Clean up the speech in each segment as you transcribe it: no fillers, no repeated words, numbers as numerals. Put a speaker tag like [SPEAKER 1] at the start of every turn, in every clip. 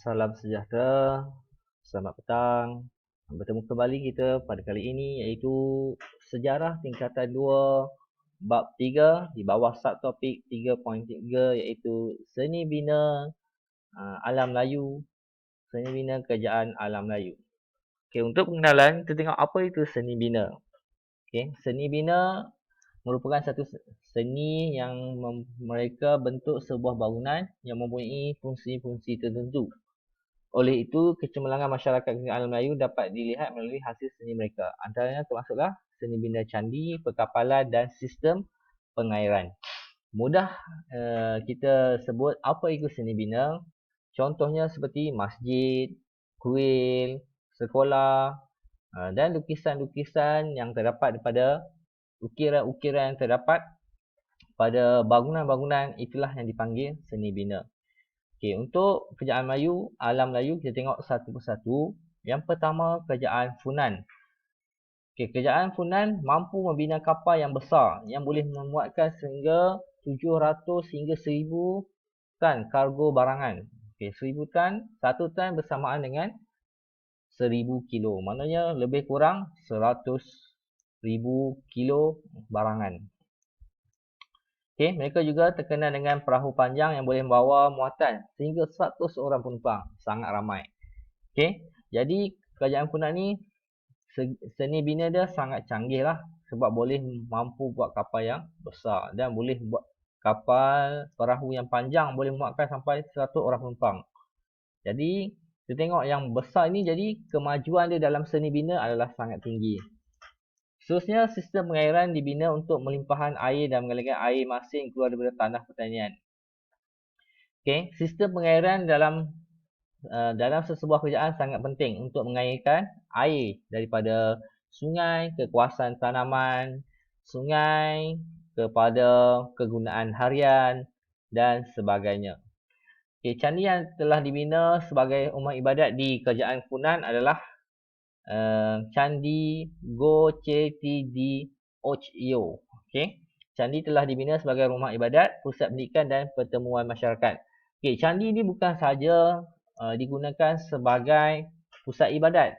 [SPEAKER 1] Salam sejahtera, selamat petang. Bertemu kembali kita pada kali ini iaitu sejarah tingkatan 2 bab 3 di bawah subtopik 3.3 iaitu seni bina alam Melayu, seni bina kerajaan alam Melayu. Okey, untuk pengenalan kita tengok apa itu seni bina. Okey, seni bina merupakan satu seni yang mereka bentuk sebuah bangunan yang mempunyai fungsi-fungsi tertentu. Oleh itu, kecemerlangan masyarakat alam Melayu dapat dilihat melalui hasil seni mereka. Antaranya termasuklah seni bina candi, perkapalan dan sistem pengairan. Mudah kita sebut apa itu seni bina. Contohnya seperti masjid, kuil, sekolah dan lukisan-lukisan yang terdapat daripada ukiran-ukiran yang terdapat pada bangunan-bangunan itulah yang dipanggil seni bina. Okey, untuk kerajaan Melayu, alam Melayu kita tengok satu persatu. Yang pertama, kerajaan Funan. Okey, kerajaan Funan mampu membina kapal yang besar yang boleh memuatkan sehingga 700 hingga 1000 tan kargo barangan. Okey, 1000 tan, 1 tan bersamaan dengan 1000 kilo. Maknanya lebih kurang 100,000 kilo barangan. Okey, mereka juga terkenal dengan perahu panjang yang boleh membawa muatan sehingga 100 orang penumpang. Sangat ramai. Okey, jadi kerajaan Funan ni seni bina dia sangat canggih lah sebab boleh mampu buat kapal yang besar dan boleh buat kapal perahu yang panjang boleh memuatkan sampai 100 orang penumpang. Jadi kita tengok yang besar ni, jadi kemajuan dia dalam seni bina adalah sangat tinggi. Seterusnya, sistem pengairan dibina untuk melimpahan air dan mengalirkan air masin keluar daripada tanah pertanian. Okey, sistem pengairan dalam sesebuah kerajaan sangat penting untuk mengairkan air daripada sungai ke kawasan tanaman, sungai kepada kegunaan harian dan sebagainya. Okay, candi yang telah dibina sebagai rumah ibadat di kerajaan Funan adalah Candi Go-Che-Ti di Och-Io. Okay, candi telah dibina sebagai rumah ibadat, pusat pendidikan dan pertemuan masyarakat. Okay, candi ini bukan sahaja digunakan sebagai pusat ibadat,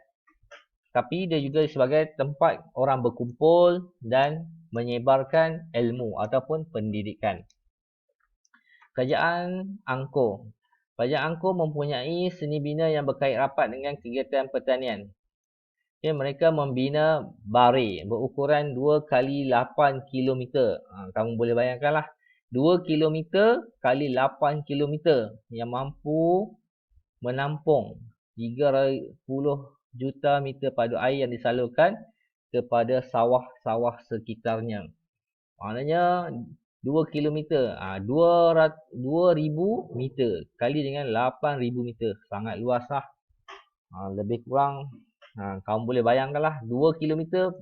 [SPEAKER 1] tapi dia juga sebagai tempat orang berkumpul dan menyebarkan ilmu ataupun pendidikan. Kerajaan Angkor. Kerajaan Angkor mempunyai seni bina yang berkait rapat dengan kegiatan pertanian. Okay, mereka membina bare berukuran 2 kali 8 km. Kamu boleh bayangkanlah 2 km kali 8 km yang mampu menampung 30 juta meter padu air yang disalurkan kepada sawah-sawah sekitarnya. Maknanya 2 km, 2000 meter kali dengan 8000 meter. Sangat luas lah. Lebih kurang, kamu boleh bayangkanlah 2 km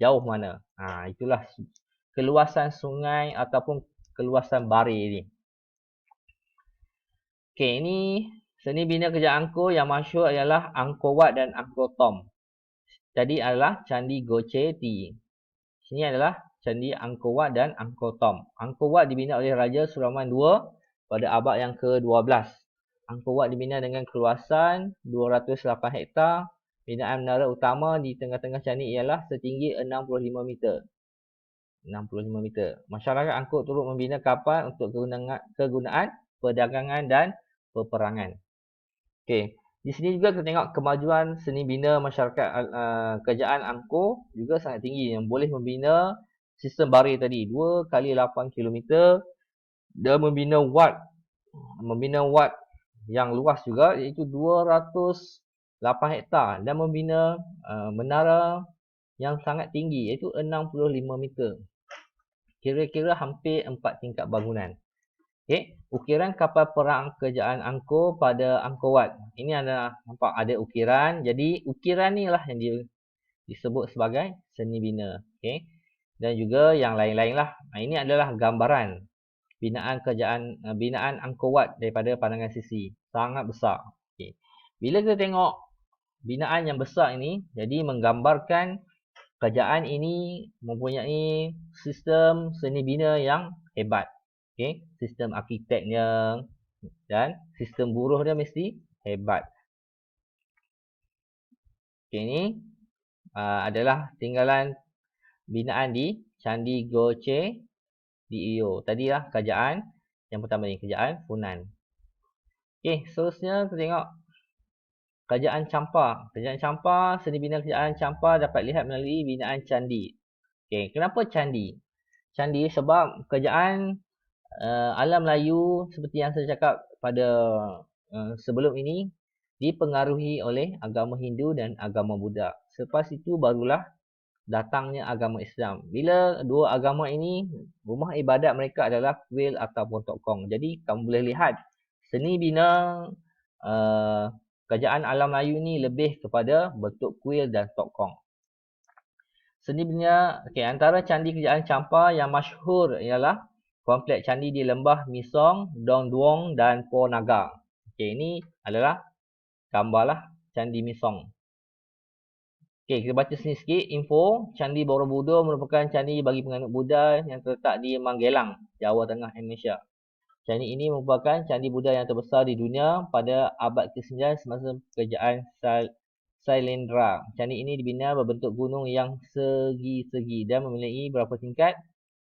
[SPEAKER 1] jauh mana. Itulah keluasan sungai ataupun keluasan bare ni. Okey, ini seni bina kerajaan Angkor yang masyhur ialah Angkor Wat dan Angkor Thom. Jadi adalah Candi Go-Che-Ti. Sini adalah Candi Angkor Wat dan Angkor Thom. Angkor Wat dibina oleh Raja Suraman II pada abad yang ke-12. Angkor Wat dibina dengan keluasan 208 hektar. Binaan menara utama di tengah-tengah candi ialah setinggi 65 meter. 65 meter. Masyarakat Angkor turut membina kapal untuk kegunaan perdagangan dan peperangan. Okey, di sini juga kita tengok kemajuan seni bina masyarakat kerajaan Angkor juga sangat tinggi yang boleh membina sistem bare tadi 2 kali 8 km dan membina wat yang luas juga iaitu 208 hektar dan membina menara yang sangat tinggi iaitu 65 meter. Kira-kira hampir 4 tingkat bangunan. Okey, ukiran kapal perang kerajaan Angkor pada Angkor Wat. Ini adalah nampak ada ukiran. Jadi ukiran ni lah yang disebut sebagai seni bina. Okey. Dan juga yang lain-lain lah. Ini adalah gambaran binaan Angkor Wat daripada pandangan sisi. Sangat besar. Okey. Bila kita tengok binaan yang besar ini, jadi menggambarkan kerajaan ini mempunyai sistem seni bina yang hebat. Okey, sistem arkiteknya, dan sistem buruh dia mesti hebat. Okey, ini adalah tinggalan binaan di Candi Goche di Iyo. Tadilah kerajaan yang pertama ni, kerajaan Funan. Okey, seterusnya kita tengok kerajaan Champa. Kerajaan Champa, seni bina kerajaan Champa dapat lihat melalui binaan candi. Okey, kenapa candi? Candi sebab kerajaan alam Melayu seperti yang saya cakap pada sebelum ini dipengaruhi oleh agama Hindu dan agama Buddha. Selepas itu barulah datangnya agama Islam. Bila dua agama ini, rumah ibadat mereka adalah kuil ataupun tokong. Jadi kamu boleh lihat seni bina kerajaan alam Melayu ni lebih kepada bentuk kuil dan tokong. Seni bina, antara candi kerajaan Champa yang masyhur ialah kompleks candi di lembah Misong, Dong Duong dan Po Naga. Ini adalah gambarlah candi Misong. Kita baca sini sikit info. Candi Borobudur merupakan candi bagi penganut Buddha yang terletak di Manggelang, Jawa Tengah, Indonesia. Candi ini merupakan candi Buddha yang terbesar di dunia pada abad ke-9 semasa kerajaan Sailendra. Candi ini dibina berbentuk gunung yang segi-segi dan memiliki beberapa tingkat.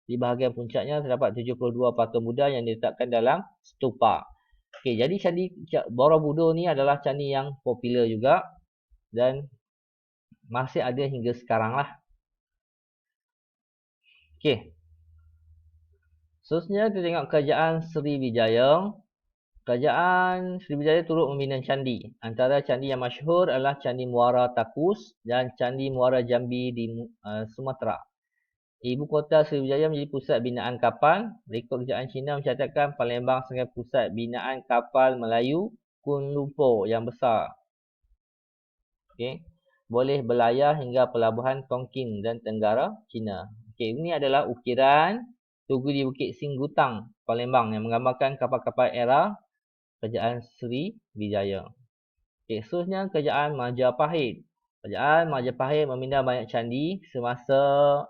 [SPEAKER 1] Di bahagian puncaknya terdapat 72 patung Buddha yang diletakkan dalam stupa. Jadi candi Borobudur ni adalah candi yang popular juga dan masih ada hingga sekarang lah. Seterusnya kita tengok kerajaan Sriwijaya. Kerajaan Sriwijaya turut membina candi. Antara candi yang masyhur adalah Candi Muara Takus dan Candi Muara Jambi di Sumatera. Ibu kota Sriwijaya menjadi pusat binaan kapal. Rekod kerajaan Cina mencatatkan Palembang sebagai pusat binaan kapal Melayu Kuala Lumpur yang besar. Boleh berlayar hingga pelabuhan Tonkin dan Tenggara, China. Ini adalah ukiran tugu di Bukit Singgutang, Palembang yang menggambarkan kapal-kapal era kerajaan Sriwijaya. Seterusnya kerajaan Majapahit. Kerajaan Majapahit membina banyak candi semasa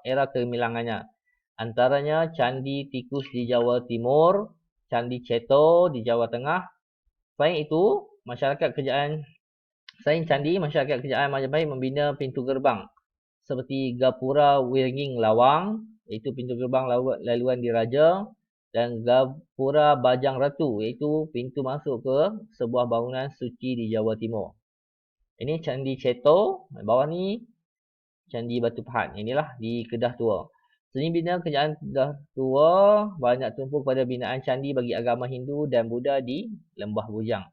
[SPEAKER 1] era kegemilangannya. Antaranya Candi Tikus di Jawa Timur, Candi Ceto di Jawa Tengah. Selain itu, selain candi, masyarakat kerajaan Majapahit membina pintu gerbang seperti Gapura Wiringing Lawang, iaitu pintu gerbang laluan diraja, dan Gapura Bajang Ratu, iaitu pintu masuk ke sebuah bangunan suci di Jawa Timur. Ini Candi Ceto, bawah ni Candi Batu Pahat. Inilah di Kedah Tua. Seni bina kerajaan Kedah Tua banyak tumpu kepada binaan candi bagi agama Hindu dan Buddha di Lembah Bujang.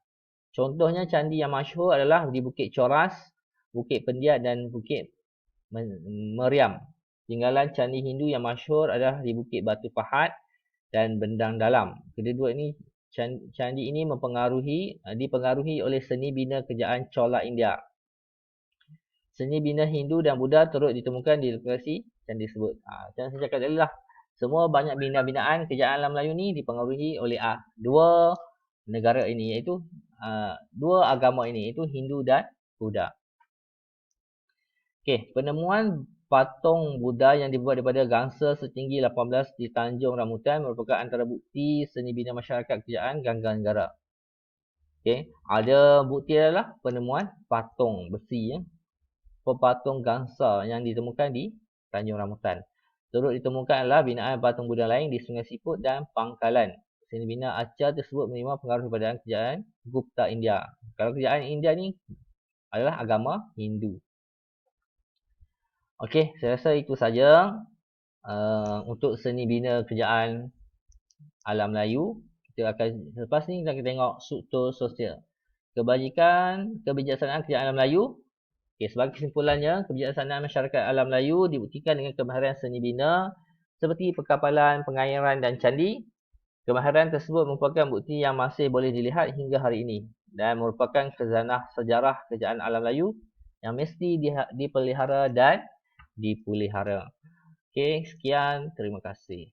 [SPEAKER 1] Contohnya candi yang masyhur adalah di Bukit Coras, Bukit Pendiat dan Bukit Meriam. Tinggalan candi Hindu yang masyhur adalah di Bukit Batu Pahat dan Bendang Dalam. Kedua ini candi ini dipengaruhi oleh seni bina kerajaan Chola India. Seni bina Hindu dan Buddha turut ditemukan di lokasi candi tersebut. Macam saya cakap tadi lah, semua banyak bina-binaan kerajaan alam Melayu ni dipengaruhi oleh dua negara ini, iaitu dua agama ini, iaitu Hindu dan Buddha. Penemuan patung Buddha yang dibuat daripada gangsa setinggi 18 di Tanjung Rambutan merupakan antara bukti seni bina masyarakat kerajaan Gangga Negara. Ada bukti adalah penemuan patung besi, pepatung gangsa yang ditemukan di Tanjung Rambutan. Turut ditemukan adalah binaan patung Buddha lain di Sungai Siput dan Pangkalan. Seni bina Aceh tersebut menerima pengaruh daripada kerajaan Gupta India. Kalau kerajaan India ni adalah agama Hindu. Saya rasa itu saja untuk seni bina kerajaan alam Melayu. Selepas ni kita tengok struktur sosial. Kebijaksanaan kerajaan alam Melayu. Sebagai kesimpulannya, kebijaksanaan masyarakat alam Melayu dibuktikan dengan kemahiran seni bina seperti perkapalan, pengairan dan candi. Kemahiran tersebut merupakan bukti yang masih boleh dilihat hingga hari ini dan merupakan khazanah sejarah kerajaan alam Melayu yang mesti dipelihara dan dipelihara. Sekian, terima kasih.